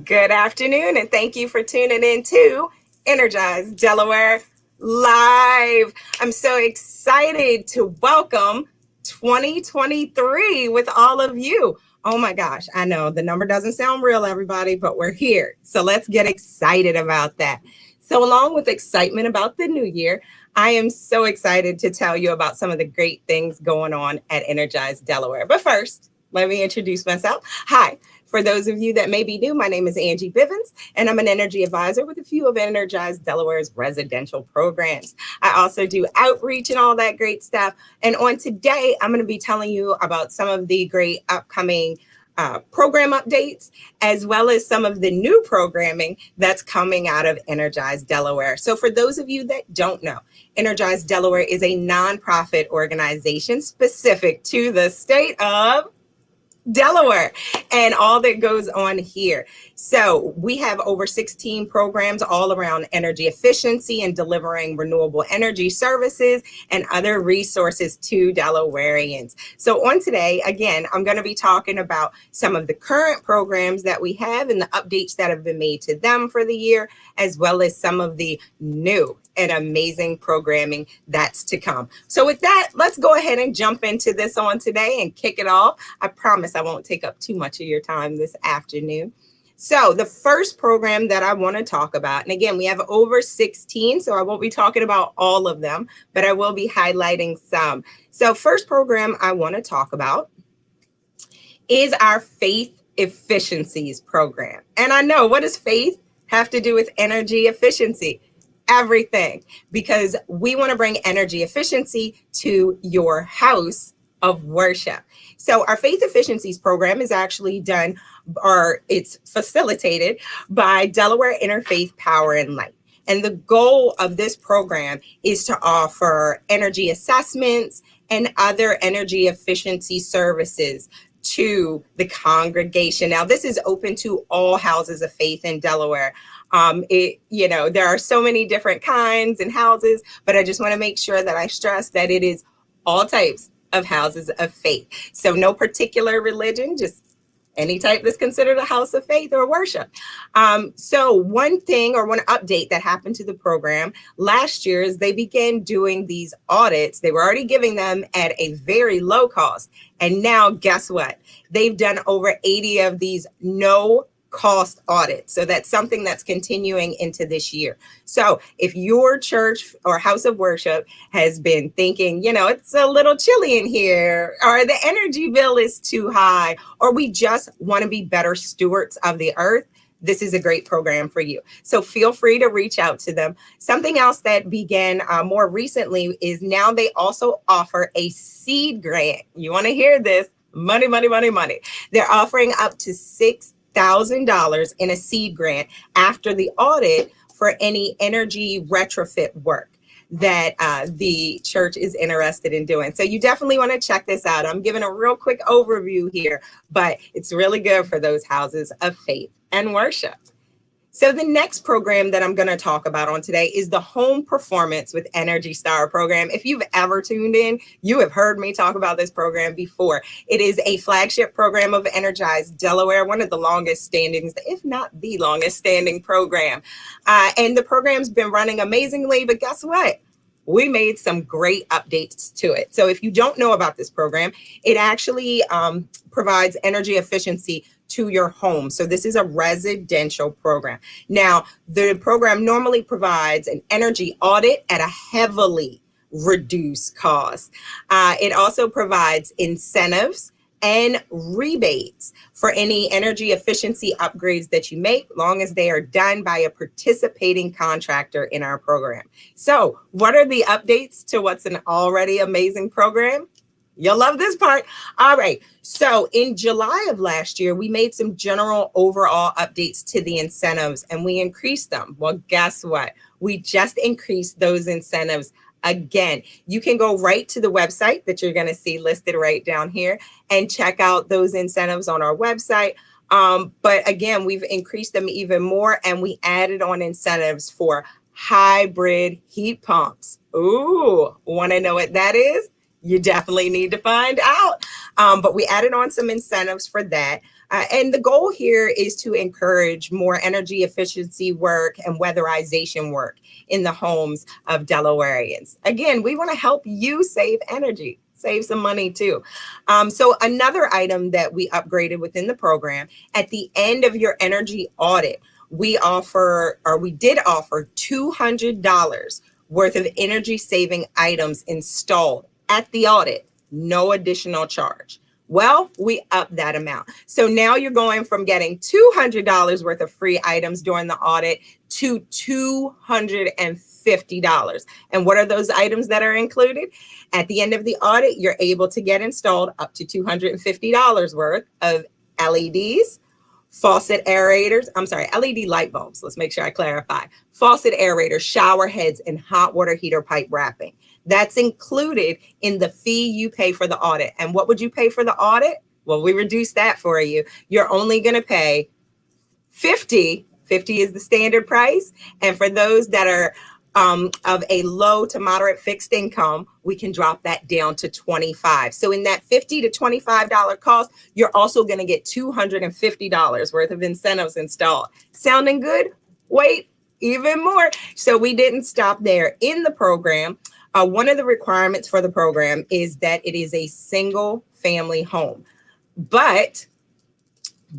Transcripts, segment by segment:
Good afternoon, and thank you for tuning in to Energize Delaware Live. I'm so excited to welcome 2023 with all of you. Oh my gosh, I know the number doesn't sound real, everybody, but we're here. So let's get excited about that. So, along with excitement about the new year, I am so excited to tell you about some of the great things going on at Energize Delaware. But first, let me introduce myself. Hi. For those of you that may be new, my name is Angie Bivens, and I'm an energy advisor with a few of Energize Delaware's residential programs. I also do outreach and all that great stuff. And on today, I'm going to be telling you about some of the great upcoming program updates, as well as some of the new programming that's coming out of Energize Delaware. So for those of you that don't know, Energize Delaware is a nonprofit organization specific to the state of Delaware and all that goes on here. So we have over 16 programs all around energy efficiency and delivering renewable energy services and other resources to Delawareans. So on today, again, I'm going to be talking about some of the current programs that we have and the updates that have been made to them for the year, as well as some of the new and amazing programming that's to come. So with that, let's go ahead and jump into this on today and kick it off. I promise I won't take up too much of your time this afternoon. So the first program that I want to talk about, and again, we have over 16, so I won't be talking about all of them, but I will be highlighting some. So first program I want to talk about is our Faith Efficiencies program. And I know, what does faith have to do with energy efficiency? Everything, because we want to bring energy efficiency to your house of worship. So our Faith Efficiencies program is actually done, or it's facilitated by Delaware Interfaith Power and Light. And the goal of this program is to offer energy assessments and other energy efficiency services to the congregation. Now, this is open to all houses of faith in Delaware. There are so many different kinds and houses, but I just want to make sure that I stress that it is all types of houses of faith. So no particular religion, just any type that's considered a house of faith or worship. So one thing or one update that happened to the program last year is they began doing these audits. They were already giving them at a very low cost. And now guess what? They've done over 80 of these no cost audits. So that's something that's continuing into this year. So if your church or house of worship has been thinking, it's a little chilly in here, or the energy bill is too high, or we just want to be better stewards of the earth, this is a great program for you. So feel free to reach out to them. Something else that began more recently is now they also offer a seed grant. You want to hear this? Money, money, money, money. They're offering up to $6,000 in a seed grant after the audit for any energy retrofit work that the church is interested in doing. So you definitely want to check this out. I'm giving a real quick overview here, but it's really good for those houses of faith and worship. So the next program that I'm going to talk about on today is the Home Performance with Energy Star program. If you've ever tuned in, you have heard me talk about this program before. It is a flagship program of Energize Delaware, one of the longest standings, if not the longest standing program. And the program's been running amazingly, but guess what? We made some great updates to it. So if you don't know about this program, it actually provides energy efficiency to your home. So this is a residential program. Now, the program normally provides an energy audit at a heavily reduced cost. It also provides incentives and rebates for any energy efficiency upgrades that you make, long as they are done by a participating contractor in our program. So what are the updates to what's an already amazing program? You'll love this part. All right. So in July of last year, we made some general overall updates to the incentives and we increased them. Well, guess what? We just increased those incentives again. You can go right to the website that you're going to see listed right down here and check out those incentives on our website. But again, we've increased them even more, and we added on incentives for hybrid heat pumps. Ooh, want to know what that is? You definitely need to find out. But we added on some incentives for that. And the goal here is to encourage more energy efficiency work and weatherization work in the homes of Delawareans. Again, we want to help you save energy, save some money too. So another item that we upgraded within the program, at the end of your energy audit, we did offer $200 worth of energy saving items installed at the audit, no additional charge. Well, we upped that amount. So now you're going from getting $200 worth of free items during the audit to $250. And what are those items that are included? At the end of the audit, you're able to get installed up to $250 worth of LEDs, faucet aerators, LED light bulbs. Let's make sure I clarify. Faucet aerators, shower heads, and hot water heater pipe wrapping. That's included in the fee you pay for the audit. And what would you pay for the audit? Well, we reduced that for you. You're only going to pay $50. $50 is the standard price. And for those that are of a low to moderate fixed income, we can drop that down to $25. So in that $50 to $25 cost, you're also going to get $250 worth of incentives installed. Sounding good? Wait, even more. So we didn't stop there. In the program, one of the requirements for the program is that it is a single family home. But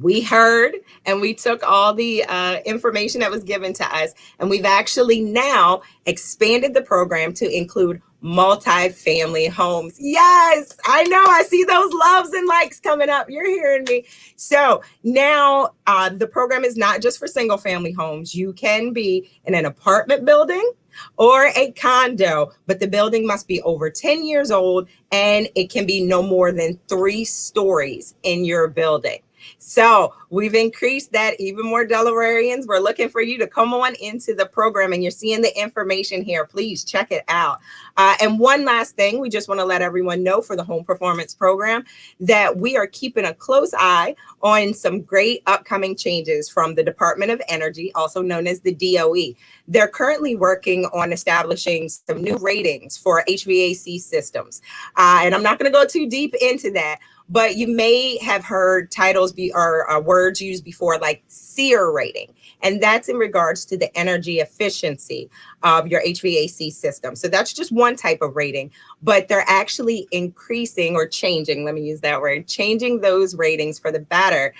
we heard and we took all the information that was given to us, and we've actually now expanded the program to include multi-family homes. Yes, I know. I see those loves and likes coming up. You're hearing me. So now the program is not just for single family homes. You can be in an apartment building or a condo, but the building must be over 10 years old and it can be no more than 3 stories in your building. So we've increased that. Even more Delawareans, we're looking for you to come on into the program, and you're seeing the information here. Please check it out. And one last thing, we just want to let everyone know for the home performance program that we are keeping a close eye on some great upcoming changes from the Department of Energy, also known as the DOE. They're currently working on establishing some new ratings for HVAC systems. And I'm not going to go too deep into that, but you may have heard titles or words used before, like SEER rating. And that's in regards to the energy efficiency of your HVAC system. So that's just one type of rating, but they're actually increasing or changing, let me use that word, changing those ratings for the better.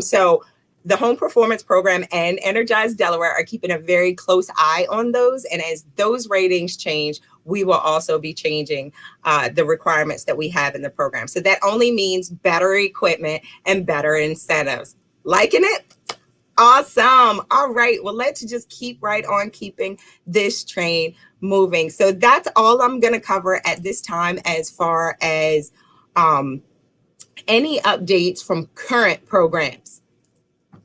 So the home performance program and Energize Delaware are keeping a very close eye on those. And as those ratings change, we will also be changing the requirements that we have in the program. So that only means better equipment and better incentives. Liking it? Awesome. All right. Well, let's just keep right on keeping this train moving. So that's all I'm going to cover at this time as far as any updates from current programs.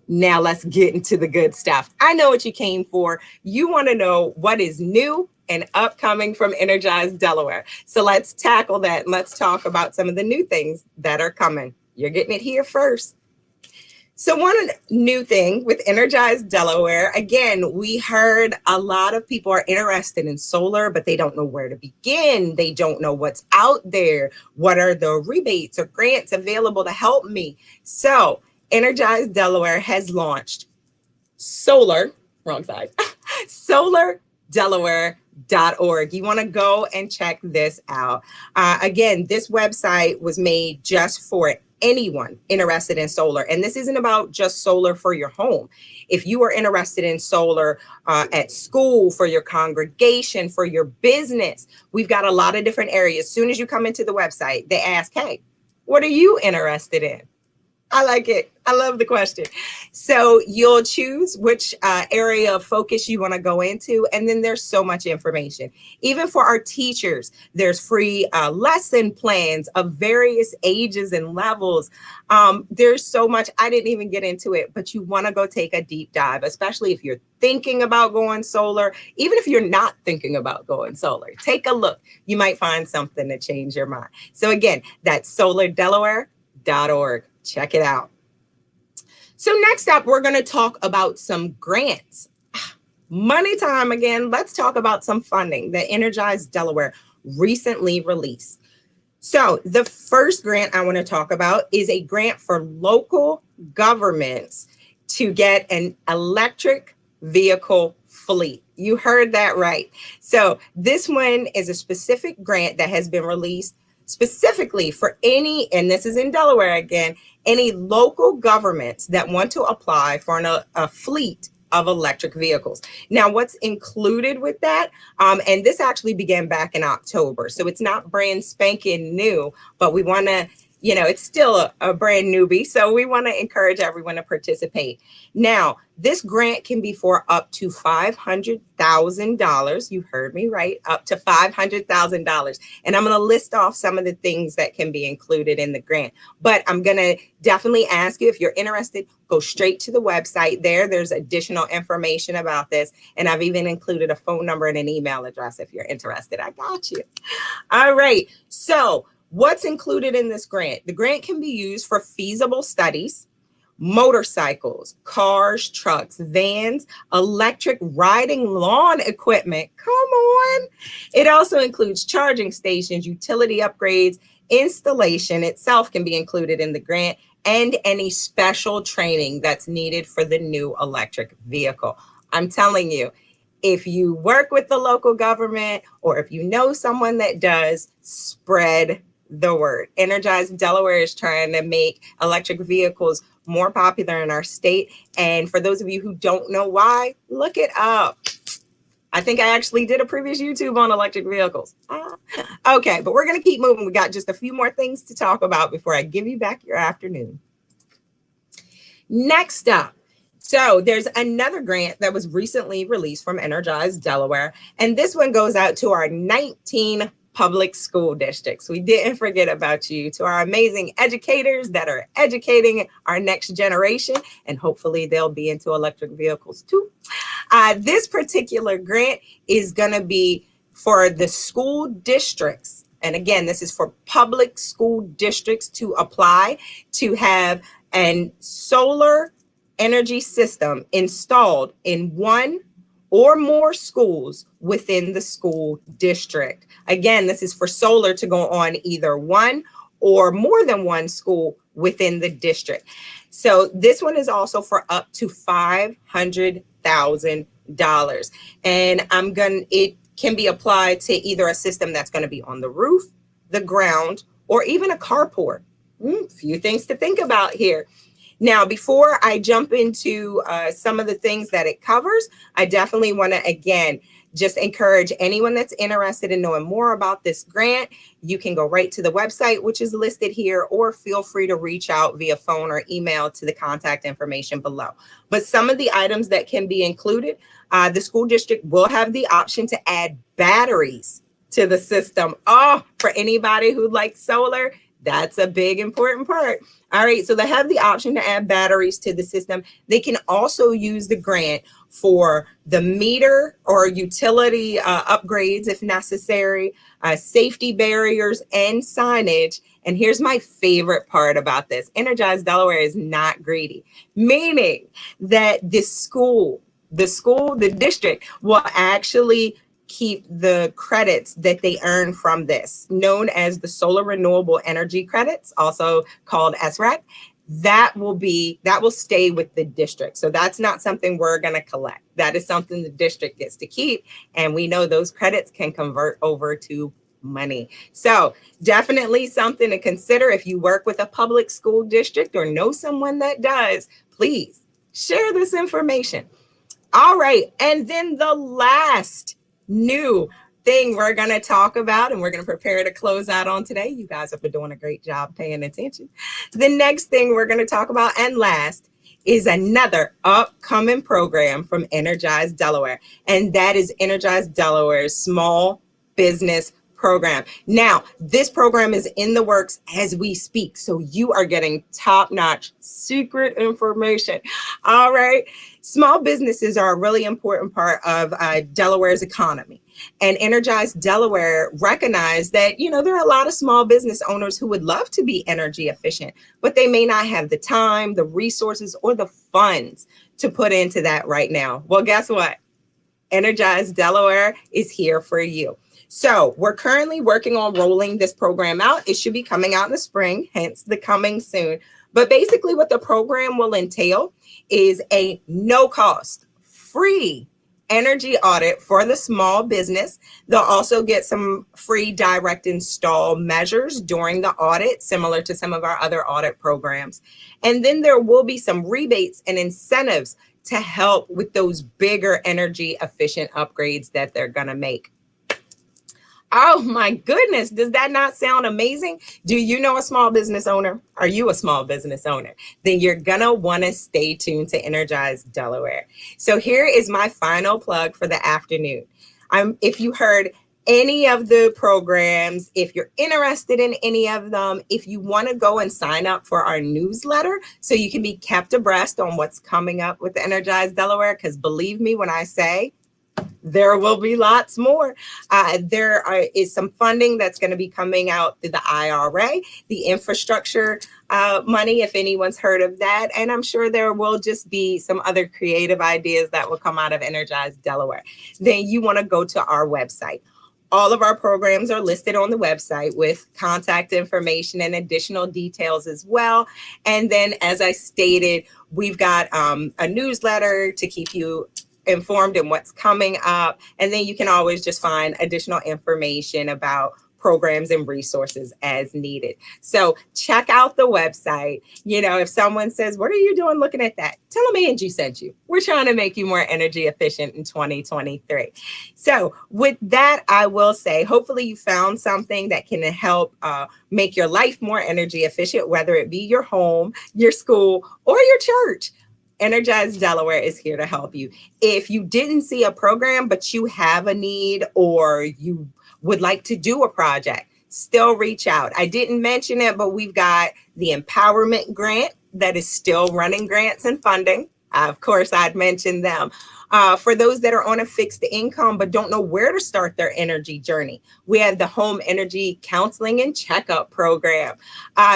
Now let's get into the good stuff. I know what you came for. You want to know what is new and upcoming from Energize Delaware. So let's tackle that and let's talk about some of the new things that are coming. You're getting it here first. So one new thing with Energize Delaware, again, we heard a lot of people are interested in solar, but they don't know where to begin. They don't know what's out there. What are the rebates or grants available to help me? So Energize Delaware has launched solardelaware.org. You want to go and check this out. Again, this website was made just for anyone interested in solar. And this isn't about just solar for your home. If you are interested in solar at school, for your congregation, for your business, we've got a lot of different areas. As soon as you come into the website, they ask, hey, what are you interested in? I like it. I love the question. So you'll choose which area of focus you want to go into. And then there's so much information. Even for our teachers, there's free lesson plans of various ages and levels. There's so much. I didn't even get into it, but you want to go take a deep dive, especially if you're thinking about going solar. Even if you're not thinking about going solar, take a look. You might find something to change your mind. So again, that's solardelaware.org. Check it out. So next up, we're going to talk about some grants. Money time again. Let's talk about some funding that Energize Delaware recently released. So the first grant I want to talk about is a grant for local governments to get an electric vehicle fleet. You heard that right. So this one is a specific grant that has been released specifically for any, and this is in Delaware again, any local governments that want to apply for a fleet of electric vehicles. Now, what's included with that, and this actually began back in October, so it's not brand spanking new, but we want to, it's still a brand newbie, so we want to encourage everyone to participate. Now, this grant can be for up to $500,000. You heard me right, up to $500,000. And I'm going to list off some of the things that can be included in the grant. But I'm going to definitely ask you, if you're interested, go straight to the website there. There's additional information about this. And I've even included a phone number and an email address if you're interested. I got you. All right. So what's included in this grant? The grant can be used for feasible studies, motorcycles, cars, trucks, vans, electric riding lawn equipment. Come on. It also includes charging stations, utility upgrades, installation itself can be included in the grant, and any special training that's needed for the new electric vehicle. I'm telling you, if you work with the local government or if you know someone that does, spread the word. Energize Delaware is trying to make electric vehicles more popular in our state. And for those of you who don't know why, look it up. I think I actually did a previous YouTube on electric vehicles. Okay, but we're going to keep moving. We got just a few more things to talk about before I give you back your afternoon. Next up, so there's another grant that was recently released from Energize Delaware, and this one goes out to our 19 public school districts. We didn't forget about you, to our amazing educators that are educating our next generation, and hopefully they'll be into electric vehicles too. This particular grant is going to be for the school districts. And again, this is for public school districts to apply to have a solar energy system installed in one or more schools within the school district. Again, this is for solar to go on either one or more than one school within the district. So this one is also for up to $500,000. And it can be applied to either a system that's going to be on the roof, the ground, or even a carport. Few things to think about here. Now, before I jump into some of the things that it covers, I definitely want to, again, just encourage anyone that's interested in knowing more about this grant. You can go right to the website, which is listed here, or feel free to reach out via phone or email to the contact information below. But some of the items that can be included, the school district will have the option to add batteries to the system. Oh, for anybody who likes solar, that's a big important part. All right, so they have the option to add batteries to the system. They can also use the grant for the meter or utility upgrades if necessary, safety barriers and signage. And here's my favorite part about this. Energize Delaware is not greedy, meaning that the district will actually keep the credits that they earn from this, known as the Solar Renewable Energy Credits, also called SREC. That will stay with the district. So that's not something we're going to collect. That is something the district gets to keep. And we know those credits can convert over to money. So definitely something to consider. If you work with a public school district or know someone that does, please share this information. All right. And then the last new thing we're going to talk about, and we're going to prepare to close out on today. You guys have been doing a great job paying attention. The next thing we're going to talk about, and last, is another upcoming program from Energize Delaware, and that is Energize Delaware's Small Business Program. Now, this program is in the works as we speak, so you are getting top-notch secret information. All right. Small businesses are a really important part of Delaware's economy. And Energize Delaware recognized that, there are a lot of small business owners who would love to be energy efficient, but they may not have the time, the resources, or the funds to put into that right now. Well, guess what? Energize Delaware is here for you. So we're currently working on rolling this program out. It should be coming out in the spring, hence the coming soon. But basically what the program will entail is a no cost, free energy audit for the small business. They'll also get some free direct install measures during the audit, similar to some of our other audit programs. And then there will be some rebates and incentives to help with those bigger energy efficient upgrades that they're going to make. Oh my goodness, does that not sound amazing? Do you know a small business owner? Are you a small business owner? Then you're gonna wanna stay tuned to Energize Delaware. So here is my final plug for the afternoon. If you heard any of the programs, if you're interested in any of them, if you wanna go and sign up for our newsletter so you can be kept abreast on what's coming up with Energize Delaware, because believe me when I say, there will be lots more. There is some funding that's going to be coming out through the IRA, the infrastructure money, if anyone's heard of that. And I'm sure there will just be some other creative ideas that will come out of Energize Delaware. Then you want to go to our website. All of our programs are listed on the website with contact information and additional details as well. And then, as I stated, we've got a newsletter to keep you informed in what's coming up. And then you can always just find additional information about programs and resources as needed. So check out the website. You know, if someone says, what are you doing looking at that? Tell them Angie sent you. We're trying to make you more energy efficient in 2023. So with that, I will say, hopefully you found something that can help make your life more energy efficient, whether it be your home, your school, or your church. Energize Delaware is here to help you. If you didn't see a program, but you have a need or you would like to do a project, still reach out. I didn't mention it, but we've got the empowerment grant that is still running grants and funding. Of course, I'd mention them. For those that are on a fixed income but don't know where to start their energy journey, we have the home energy counseling and checkup program.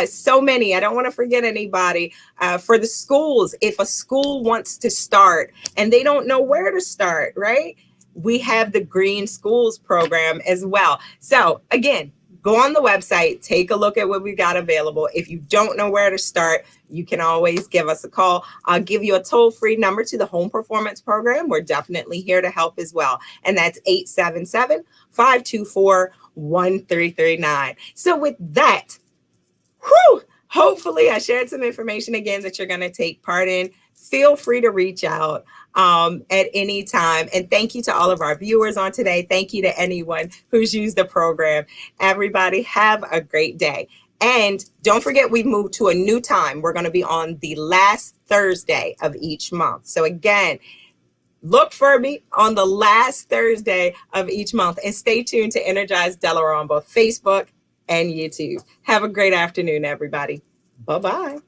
So many, I don't want to forget anybody. For the schools, if a school wants to start and they don't know where to start, right? We have the Green Schools program as well. So again, go on the website, take a look at what we've got available. If you don't know where to start, you can always give us a call. I'll give you a toll-free number to the Home Performance Program. We're definitely here to help as well. And that's 877-524-1339. So with that, hopefully I shared some information again that you're going to take part in. Feel free to reach out at any time. And thank you to all of our viewers on today. Thank you to anyone who's used the program. Everybody have a great day. And don't forget, we've moved to a new time. We're going to be on the last Thursday of each month. So again, look for me on the last Thursday of each month and stay tuned to Energize Delaware on both Facebook and YouTube. Have a great afternoon, everybody. Bye-bye.